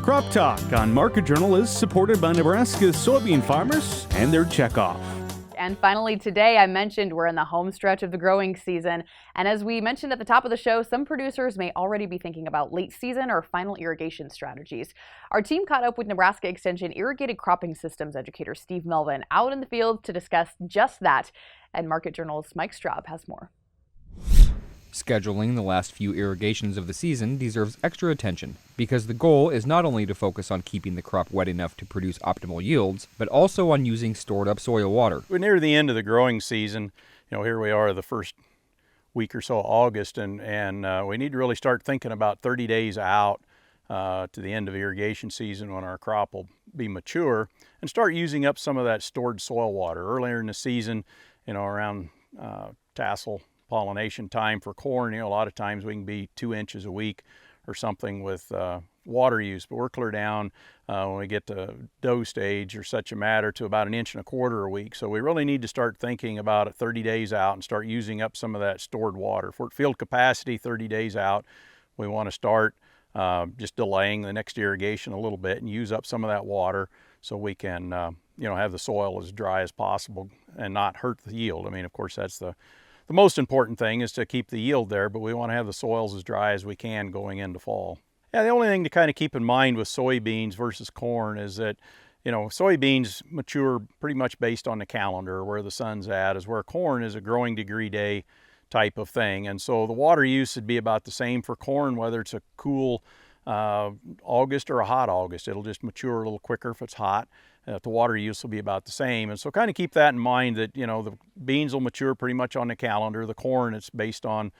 Crop Talk on Market Journal is supported by Nebraska's soybean farmers and their checkoff. And finally today, I mentioned we're in the home stretch of the growing season. And as we mentioned at the top of the show, some producers may already be thinking about late season or final irrigation strategies. Our team caught up with Nebraska Extension Irrigated Cropping Systems educator Steve Melvin out in the field to discuss just that. And Market Journal's Mike Straub has more. Scheduling the last few irrigations of the season deserves extra attention because the goal is not only to focus on keeping the crop wet enough to produce optimal yields, but also on using stored up soil water. We're near the end of the growing season. Here we are the first week or so of August, and we need to really start thinking about 30 days out to the end of irrigation season when our crop will be mature, and start using up some of that stored soil water. Earlier in the season, around tassel pollination time for corn, a lot of times we can be 2 inches a week or something with water use, but we're clear down when we get to dough stage or such a matter to about 1.25 inches a week. So we really need to start thinking about it 30 days out and start using up some of that stored water. If we're at field capacity 30 days out, we want to start just delaying the next irrigation a little bit and use up some of that water so we can have the soil as dry as possible and not hurt the yield. Of course, that's the most important thing is to keep the yield there, but we want to have the soils as dry as we can going into fall. Yeah, the only thing to kind of keep in mind with soybeans versus corn is that, soybeans mature pretty much based on the calendar, where the sun's at, is where corn is a growing degree day type of thing. And so the water use would be about the same for corn, whether it's a cool August or a hot August. It'll just mature a little quicker if it's hot. The water use will be about the same. And so kind of keep that in mind that, the beans will mature pretty much on the calendar. The corn, it's based on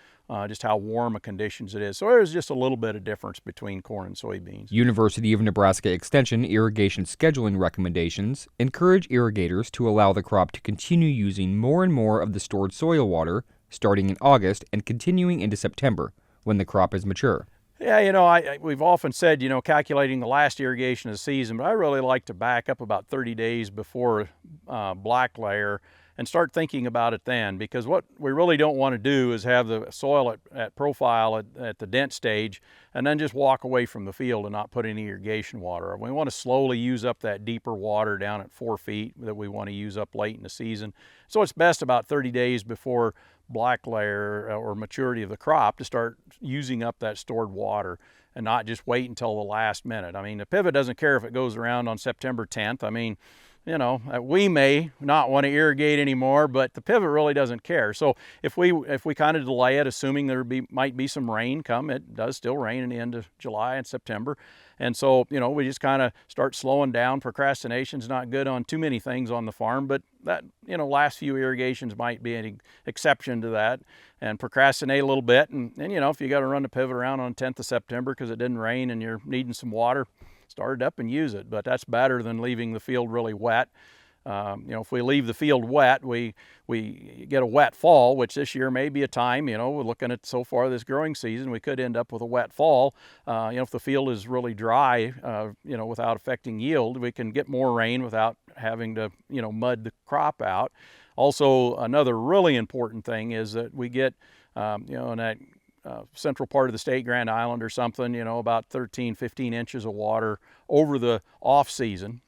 just how warm a conditions it is. So there's just a little bit of difference between corn and soybeans. University of Nebraska Extension irrigation scheduling recommendations encourage irrigators to allow the crop to continue using more and more of the stored soil water starting in August and continuing into September when the crop is mature. Yeah, we've often said, calculating the last irrigation of the season, but I really like to back up about 30 days before black layer and start thinking about it then, because what we really don't want to do is have the soil at profile at the dent stage and then just walk away from the field and not put any irrigation water. We want to slowly use up that deeper water down at 4 feet that we want to use up late in the season. So it's best about 30 days before black layer or maturity of the crop to start using up that stored water and not just wait until the last minute. The pivot doesn't care if it goes around on September 10th. We may not want to irrigate anymore, but the pivot really doesn't care. So if we kind of delay it, assuming might be some rain come, it does still rain in the end of July and September. And so, we just kind of start slowing down. Procrastination's not good on too many things on the farm, but that, last few irrigations might be an exception to that, and procrastinate a little bit. And if you got to run the pivot around on 10th of September because it didn't rain and you're needing some water, start it up and use it. But that's better than leaving the field really wet. If we leave the field wet, we get a wet fall, which this year may be a time, we're looking at so far this growing season, we could end up with a wet fall. If the field is really dry, without affecting yield, we can get more rain without having to, mud the crop out. Also, another really important thing is that we get, in that central part of the state, Grand Island or something, about 13, 15 inches of water over the off season.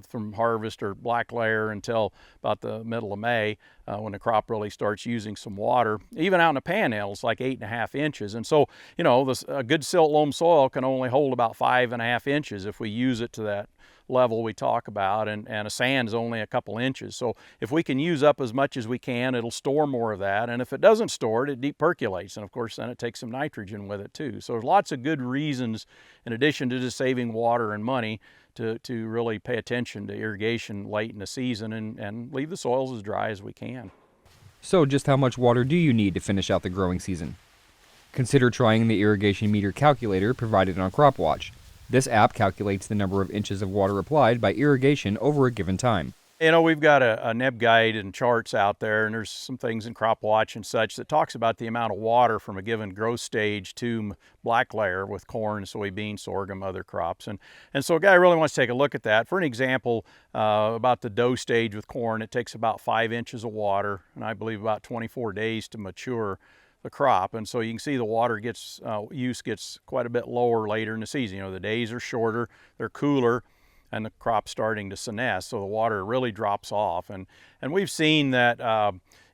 From harvest or black layer until about the middle of May, when the crop really starts using some water. Even out in the panhandle, it's like 8.5 inches. And so, a good silt loam soil can only hold about 5.5 inches if we use it to that level we talk about, and a sand is only a couple inches. So if we can use up as much as we can, it'll store more of that. And if it doesn't store it, it deep percolates. And of course, then it takes some nitrogen with it too. So there's lots of good reasons, in addition to just saving water and money, to really pay attention to irrigation late in the season and leave the soils as dry as we can. So just how much water do you need to finish out the growing season? Consider trying the irrigation meter calculator provided on CropWatch. This app calculates the number of inches of water applied by irrigation over a given time. We've got a neb guide and charts out there, and there's some things in CropWatch and such that talks about the amount of water from a given growth stage to black layer with corn, soybean, sorghum, other crops. And so a guy really wants to take a look at that. For an example, about the dough stage with corn, it takes about 5 inches of water, and I believe about 24 days to mature the crop. And so you can see the water use gets quite a bit lower later in the season. The days are shorter, they're cooler, and the crop's starting to senesce, so the water really drops off. And we've seen that,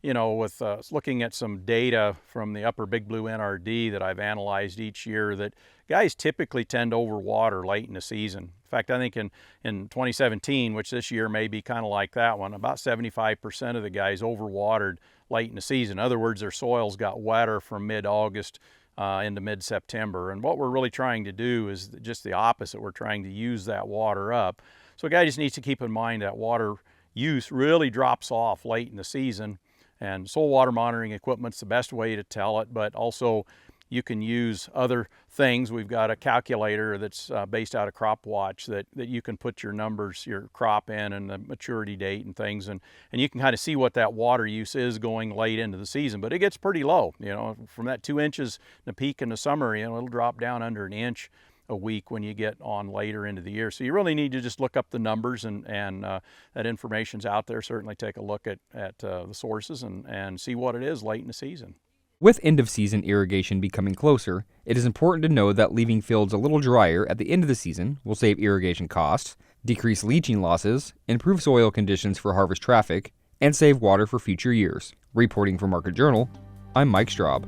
with looking at some data from the Upper Big Blue NRD that I've analyzed each year, that guys typically tend to overwater late in the season. In fact, I think in 2017, which this year may be kind of like that one, about 75% of the guys overwatered late in the season. In other words, their soils got wetter from mid-August into mid-September. And what we're really trying to do is just the opposite. We're trying to use that water up. So a guy just needs to keep in mind that water use really drops off late in the season. And soil water monitoring equipment's the best way to tell it, but also you can use other things. We've got a calculator that's based out of Crop Watch that you can put your numbers, your crop in, and the maturity date and things, and you can kind of see what that water use is going late into the season. But it gets pretty low, from that 2 inches in the peak in the summer, it'll drop down under an inch a week when you get on later into the year. So you really need to just look up the numbers, and that information's out there. Certainly take a look at the sources and see what it is late in the season. With end-of-season irrigation becoming closer, it is important to know that leaving fields a little drier at the end of the season will save irrigation costs, decrease leaching losses, improve soil conditions for harvest traffic, and save water for future years. Reporting for Market Journal, I'm Mike Straub.